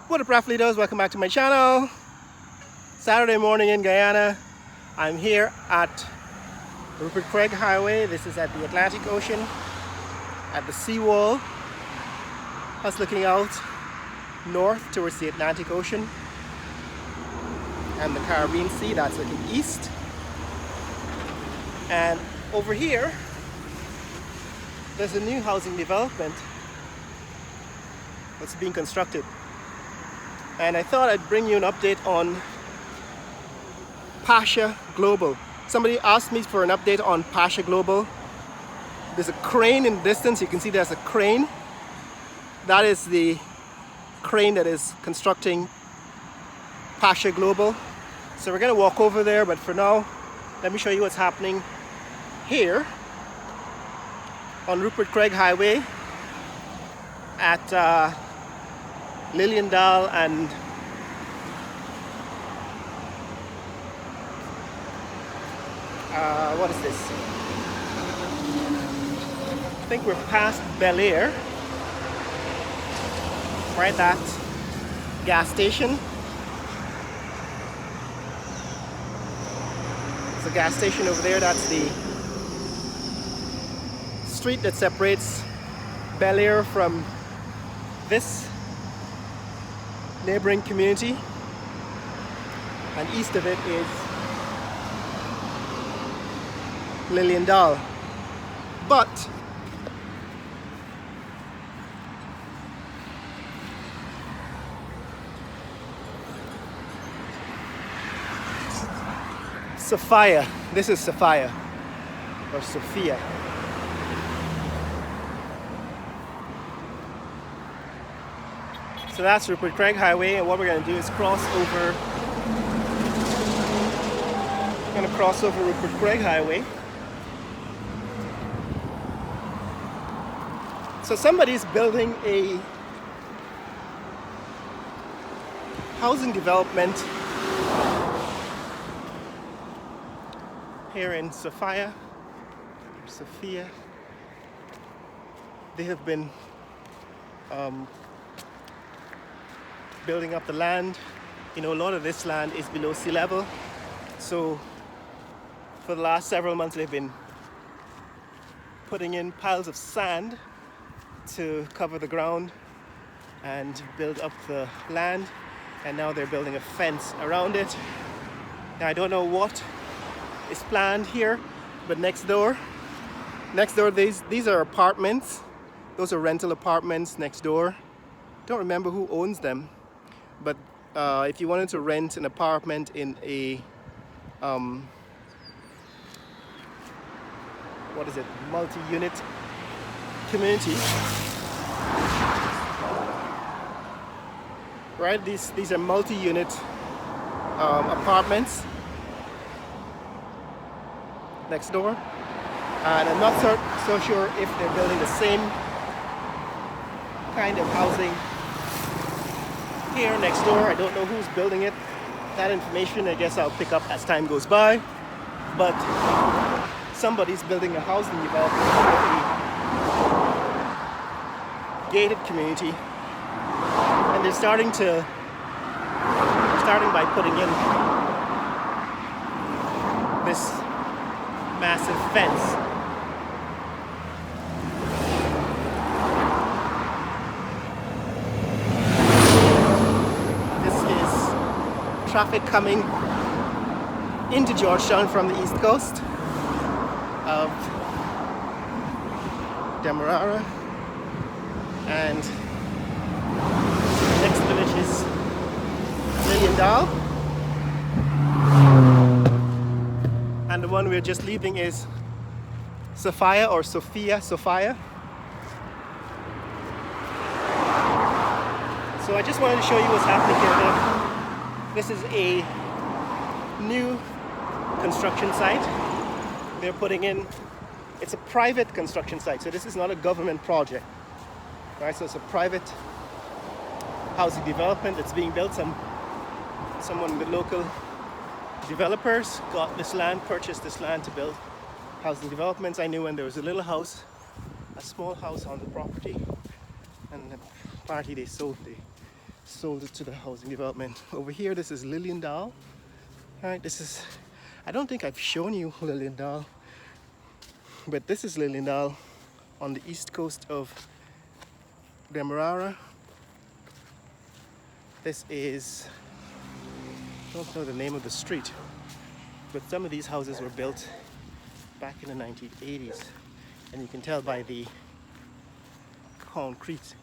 What up, Raf leaders? Welcome back to my channel. Saturday morning in Guyana. I'm here at Rupert Craig Highway. This is at the Atlantic Ocean, at the seawall. Us looking out north towards the Atlantic Ocean and the Caribbean Sea. That's looking east. And over here, there's a new housing development that's being constructed. And I thought I'd bring you an update on Pasha Global. Somebody asked me for an update on Pasha Global. There's a crane in the distance. You can see there's a crane. That is the crane that is constructing Pasha Global. So we're gonna walk over there, but for now, let me show you what's happening here on Rupert Craig Highway at Liliendaal and what is this? I think we're past Bel Air, right? That gas station. There's a gas station over there. That's the street that separates Bel Air from this neighboring community, and east of it is Liliendaal. But Sophia, this is Sophia or Sophia. So that's Rupert Craig Highway, and what we're going to do is cross over. We're going to cross over Rupert Craig Highway. So somebody's building a housing development here in Sophia. They have been building up the land. You know, a lot of this land is below sea level. So for the last several months they've been putting in piles of sand to cover the ground and build up the land. And now they're building a fence around it. Now I don't know what is planned here, but next door, these are apartments. Those are rental apartments next door. Don't remember who owns them. But if you wanted to rent an apartment in a multi-unit community, right? These are multi-unit apartments next door, and I'm not so sure if they're building the same kind of housing here next door. I don't know who's building it. That information I guess I'll pick up as time goes by. But somebody's building a housing development in a gated community, and they're starting by putting in this massive fence. Traffic coming into Georgetown from the east coast of Demerara, and the next village is Liliendaal, and the one we're just leaving is Sophia or Sophia. So I just wanted to show you what's happening here. This is a new construction site. They're putting in, it's a private construction site, so this is not a government project, right? So it's a private housing development that's being built. Someone with local developers got this land, purchased this land to build housing developments. I knew when there was a little house, a small house on the property, and apparently they sold sold it to the housing development. Over here, this is Liliendaal. All right, this is, I don't think I've shown you Liliendaal, but this is Liliendaal on the east coast of Demerara. This is, I don't know the name of the street, but some of these houses were built back in the 1980s, and you can tell by the concrete,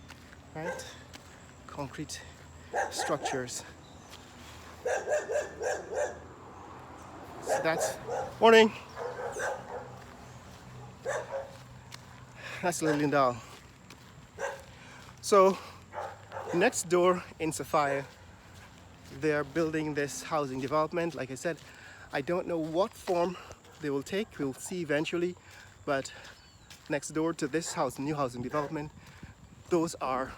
right? Concrete structures. So that's, morning. That's Liliendaal. So next door in Sophia, they are building this housing development. Like I said, I don't know what form they will take. We'll see eventually. But next door to this house, new housing development, those are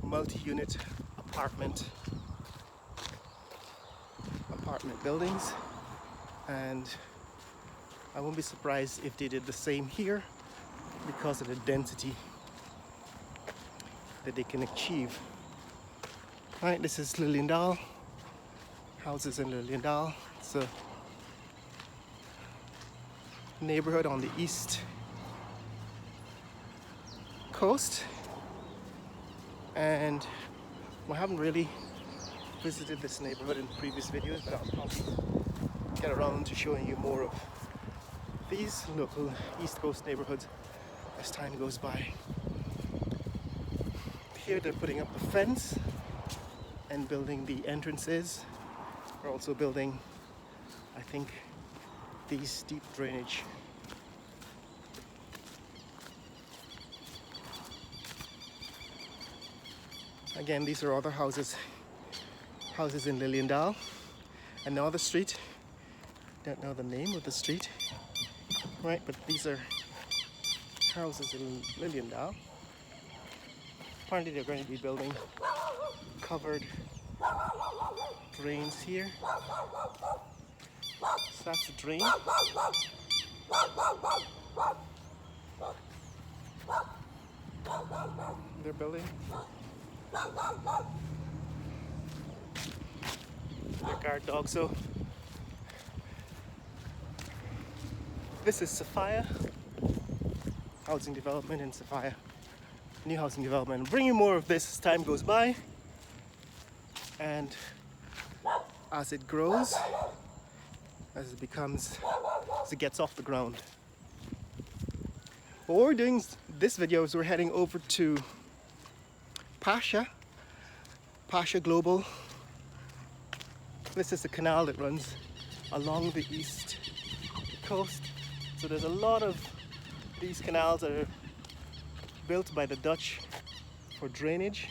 multi-unit apartment buildings, and I won't be surprised if they did the same here because of the density that they can achieve. All right, this is Liliendaal, houses in Liliendaal. It's a neighborhood on the east coast, and I haven't really visited this neighborhood in previous videos, but I'll probably get around to showing you more of these local east coast neighborhoods as time goes by. Here they're putting up the fence and building the entrances. We're also building, I think, these deep drainage. Again, these are other houses in Liliendaal. Another street, don't know the name of the street, right? But these are houses in Liliendaal. Apparently they're going to be building covered drains here. So that's a drain. They're building. Their guard dog. So this is Sophia housing development in Sophia, new housing development. I'll bring you more of this as time goes by and as it grows, as it gets off the ground. What we're doing this video is we're heading over to Pasha Global. This is the canal that runs along the east coast. So there's a lot of these canals that are built by the Dutch for drainage,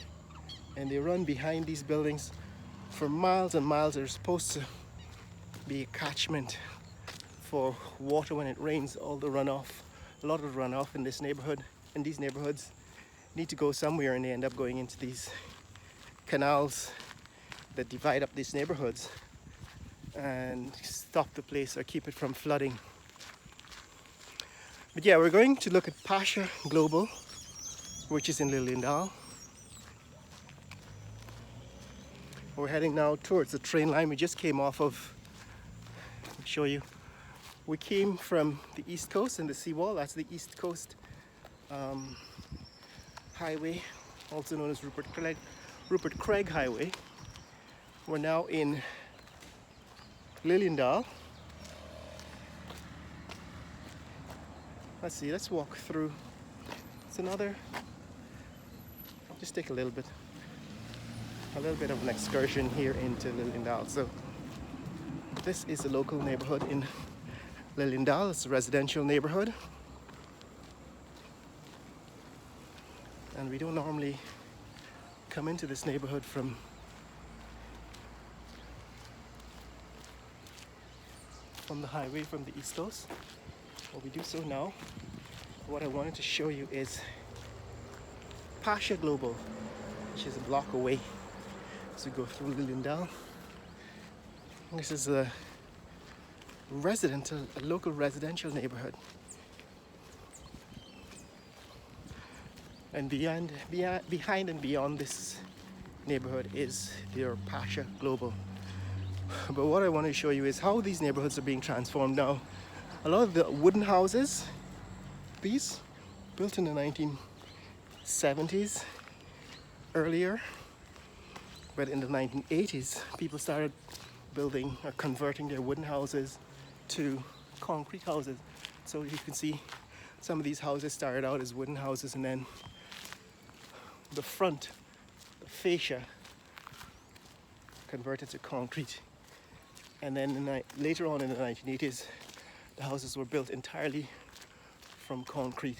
and they run behind these buildings for miles and miles. They're supposed to be a catchment for water when it rains. All the runoff, a lot of the runoff in this neighborhood, in these neighborhoods, need to go somewhere, and they end up going into these canals that divide up these neighborhoods and stop the place or keep it from flooding. But yeah, we're going to look at Pasha Global, which is in Liliendaal. We're heading now towards the train line we just came off of. Let me show you. We came from the east coast and the seawall. That's the east coast highway, also known as Rupert Craig Highway. We're now in Liliendaal. Let's see, let's walk through. It's another, just take a little bit of an excursion here into Liliendaal. So this is a local neighborhood in Liliendaal. It's a residential neighborhood. And we don't normally come into this neighborhood from the highway from the east coast. But we do so now. What I wanted to show you is Pasha Global, which is a block away as we go through Liliendaal. This is a local residential neighborhood. And behind and beyond this neighborhood is their Pasha Global. But what I want to show you is how these neighborhoods are being transformed now. A lot of the wooden houses, these built in the 1970s, earlier, but in the 1980s, people started building or converting their wooden houses to concrete houses. So you can see some of these houses started out as wooden houses, and then the front, the fascia, converted to concrete. And then later on in the 1980s, the houses were built entirely from concrete.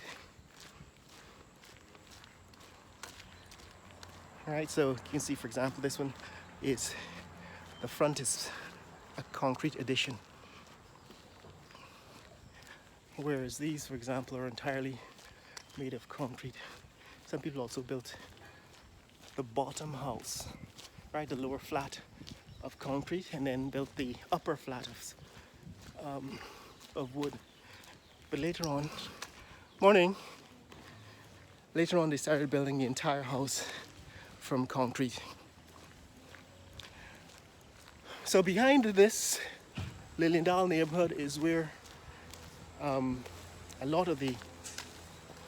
All right, so you can see, for example, this one is, the front is a concrete addition. Whereas these, for example, are entirely made of concrete. Some people also built the bottom house, right, the lower flat of concrete, and then built the upper flat of wood. But later on, later on they started building the entire house from concrete. So behind this Liliendaal neighborhood is where a lot of the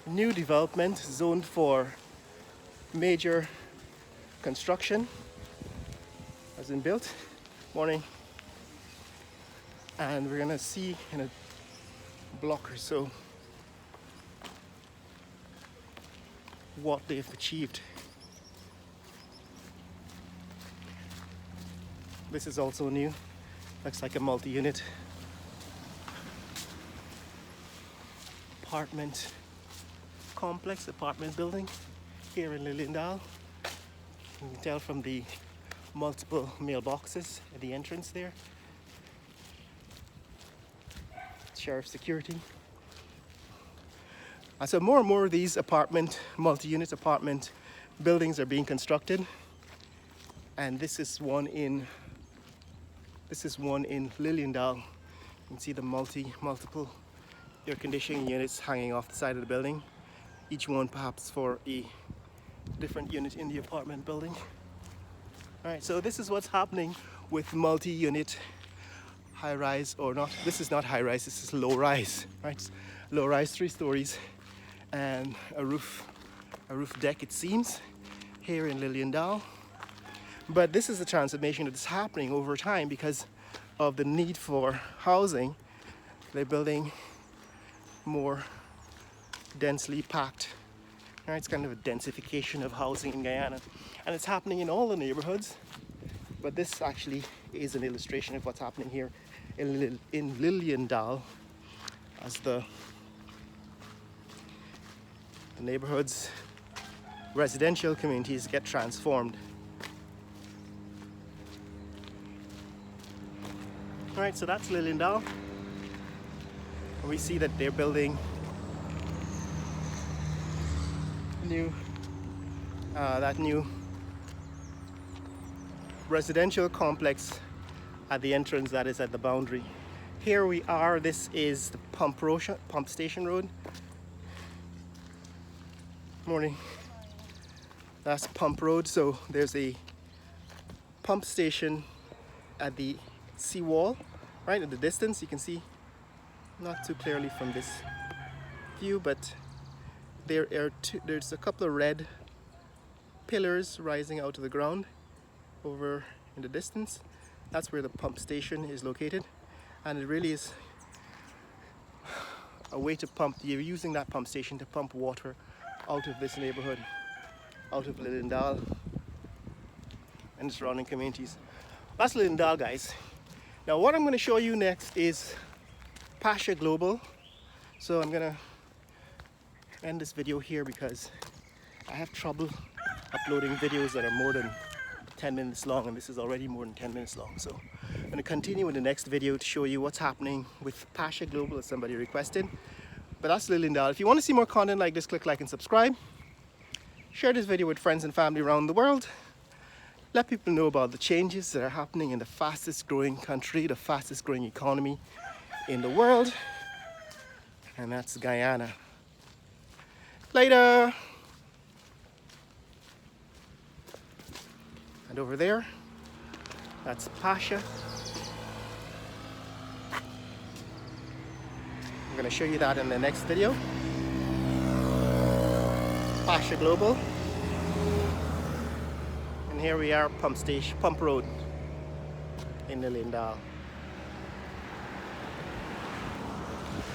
new development zoned for major construction has been built. Morning. And we're gonna see in a block or so what they've achieved. This is also new. Looks like a multi-unit apartment complex, apartment building here in Liliendaal. You can tell from the multiple mailboxes at the entrance there. Sheriff security. So more and more of these multi-unit apartment buildings are being constructed. And this is one in Liliendaal. You can see the multiple air conditioning units hanging off the side of the building. Each one perhaps for a different unit in the apartment building. All right, so this is what's happening with multi-unit high-rise, or not. This is not high-rise. This is low-rise. Right, low-rise, 3 stories, and a roof deck. It seems here in Liliendaal. But this is a transformation that is happening over time because of the need for housing. They're building more densely packed. Right, it's kind of a densification of housing in Guyana, and it's happening in all the neighborhoods. But this actually is an illustration of what's happening here in Liliendaal, as the neighborhoods, residential communities get transformed. All right, so that's Liliendaal. And we see that they're building that new residential complex at the entrance that is at the boundary. Here we are. This is the pump station road. Morning. That's Pump Road. So there's a pump station at the seawall, right in the distance. You can see, not too clearly from this view, but there's a couple of red pillars rising out of the ground over in the distance. That's where the pump station is located, and it really is a way to pump. You're using that pump station to pump water out of this neighborhood, out of Liliendaal and the surrounding communities. That's Liliendaal, guys. Now what I'm going to show you next is Pasha Global. So I'm going to end this video here because I have trouble uploading videos that are more than 10 minutes long, and this is already more than 10 minutes long. So I'm going to continue in the next video to show you what's happening with Pasha Global, as somebody requested. But that's Liliendaal. If you want to see more content like this, click like and subscribe. Share this video with friends and family around the world. Let people know about the changes that are happening in the fastest growing country, the fastest growing economy in the world, and that's Guyana. Later. And over there, that's Pasha. I'm going to show you that in the next video. Pasha Global. And here we are, Pump Road in Liliendaal.